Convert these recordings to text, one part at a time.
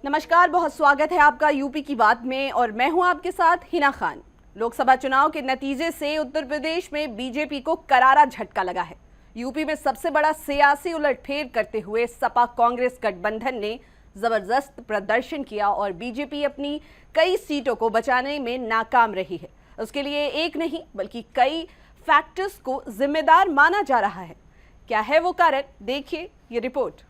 नमस्कार, बहुत स्वागत है आपका यूपी की बात में और मैं हूं आपके साथ हिना खान। लोकसभा चुनाव के नतीजे से उत्तर प्रदेश में बीजेपी को करारा झटका लगा है। यूपी में सबसे बड़ा सियासी उलटफेर करते हुए सपा कांग्रेस गठबंधन ने जबरदस्त प्रदर्शन किया और बीजेपी अपनी कई सीटों को बचाने में नाकाम रही है। उसके लिए एक नहीं बल्कि कई फैक्टर्स को जिम्मेदार माना जा रहा है। क्या है वो कारण, देखिए ये रिपोर्ट।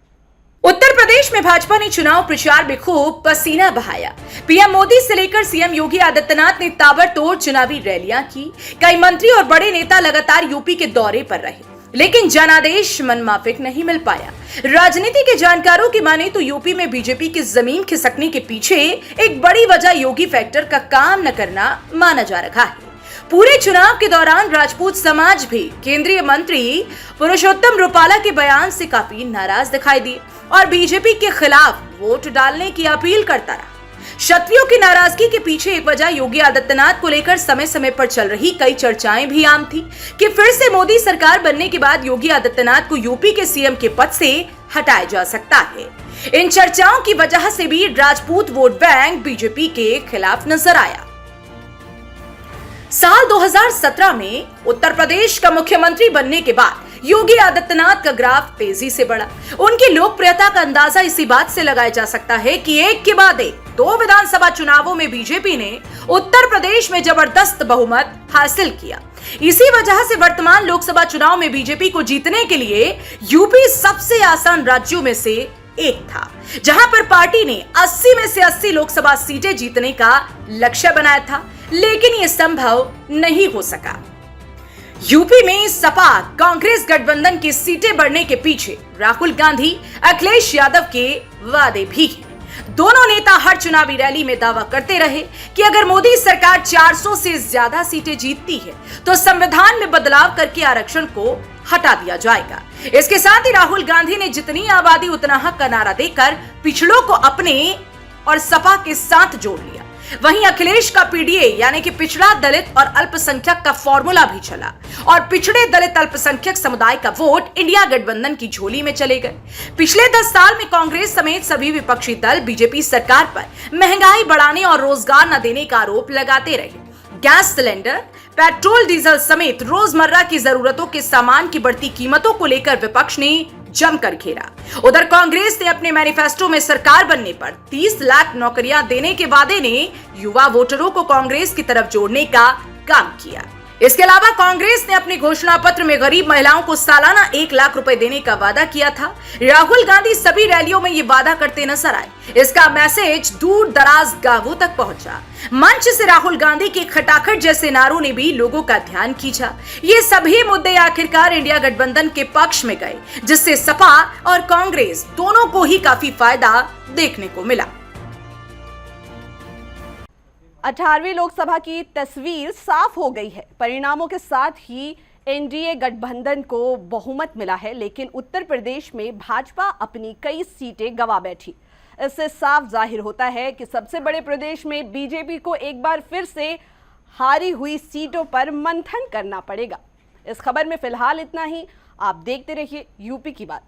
उत्तर प्रदेश में भाजपा ने चुनाव प्रचार में खूब पसीना बहाया। पीएम मोदी से लेकर सीएम योगी आदित्यनाथ ने ताबड़तोड़ चुनावी रैलियां की। कई मंत्री और बड़े नेता लगातार यूपी के दौरे पर रहे, लेकिन जनादेश मनमाफिक नहीं मिल पाया। राजनीति के जानकारों की माने तो यूपी में बीजेपी की जमीन खिसकने के पीछे एक बड़ी वजह योगी फैक्टर का काम न करना माना जा रहा है। पूरे चुनाव के दौरान राजपूत समाज भी केंद्रीय मंत्री पुरुषोत्तम रुपाला के बयान से काफी नाराज दिखाई दिए और बीजेपी के खिलाफ वोट डालने की अपील करता रहा। क्षत्रियों की नाराजगी के पीछे एक वजह योगी आदित्यनाथ को लेकर समय समय पर चल रही कई चर्चाएं भी आम थी कि फिर से मोदी सरकार बनने के बाद योगी आदित्यनाथ को यूपी के सीएम के पद से हटाया जा सकता है। इन चर्चाओं की वजह से भी राजपूत वोट बैंक बीजेपी के खिलाफ नजर आया। साल 2017 में उत्तर प्रदेश का मुख्यमंत्री बनने के बाद योगी आदित्यनाथ का ग्राफ तेजी से बढ़ा। उनकी लोकप्रियता का अंदाजा इसी बात से लगाया जा सकता है कि एक के बाद एक दो विधानसभा चुनावों में बीजेपी ने उत्तर प्रदेश में जबरदस्त बहुमत हासिल किया। इसी वजह से वर्तमान लोकसभा चुनाव में बीजेपी को जीतने के लिए यूपी सबसे आसान राज्यों में से एक था, जहां पर पार्टी ने 80 में से 80 लोकसभा सीटें जीतने का लक्ष्य बनाया था, लेकिन यह संभव नहीं हो सका। यूपी में सपा कांग्रेस गठबंधन की सीटें बढ़ने के पीछे राहुल गांधी, अखिलेश यादव के वादे भी हैं। दोनों नेता हर चुनावी रैली में दावा करते रहे कि अगर मोदी सरकार 400 से ज्यादा सीटें जीतती है तो संविधान में बदलाव करके आरक्षण को हटा दिया जाएगा। इसके साथ ही राहुल गांधी ने जितनी आबादी उतना हक का नारा देकर पिछड़ों को अपने और सपा के साथ जोड़ लिया। वहीं अखिलेश का पीडीए यानी कि पिछड़ा दलित और अल्पसंख्यक का फॉर्मूला भी चला और पिछड़े दलित अल्पसंख्यक समुदाय का वोट इंडिया गठबंधन की झोली में चले गए। पिछले 10 साल में कांग्रेस समेत सभी विपक्षी दल बीजेपी सरकार पर महंगाई बढ़ाने और रोजगार न देने का आरोप लगाते रहे। गैस सिलेंडर, पेट्रोल, डीजल समेत रोजमर्रा की जरूरतों के सामान की बढ़ती कीमतों को लेकर विपक्ष ने जमकर घेरा। उधर कांग्रेस ने अपने मैनिफेस्टो में सरकार बनने पर 30 लाख नौकरियां देने के वादे ने युवा वोटरों को कांग्रेस की तरफ जोड़ने का काम किया। इसके अलावा कांग्रेस ने अपने घोषणा पत्र में गरीब महिलाओं को सालाना 1 लाख रुपए देने का वादा किया था। राहुल गांधी सभी रैलियों में ये वादा करते नजर आए। इसका मैसेज दूर दराज गांवों तक पहुंचा। मंच से राहुल गांधी के खटाखट जैसे नारों ने भी लोगों का ध्यान खींचा। ये सभी मुद्दे आखिरकार इंडिया गठबंधन के पक्ष में गए, जिससे सपा और कांग्रेस दोनों को ही काफी फायदा देखने को मिला। 18वीं लोकसभा की तस्वीर साफ हो गई है। परिणामों के साथ ही एनडीए गठबंधन को बहुमत मिला है, लेकिन उत्तर प्रदेश में भाजपा अपनी कई सीटें गंवा बैठी। इससे साफ जाहिर होता है कि सबसे बड़े प्रदेश में बीजेपी को एक बार फिर से हारी हुई सीटों पर मंथन करना पड़ेगा। इस खबर में फिलहाल इतना ही। आप देखते रहिए यूपी की बात।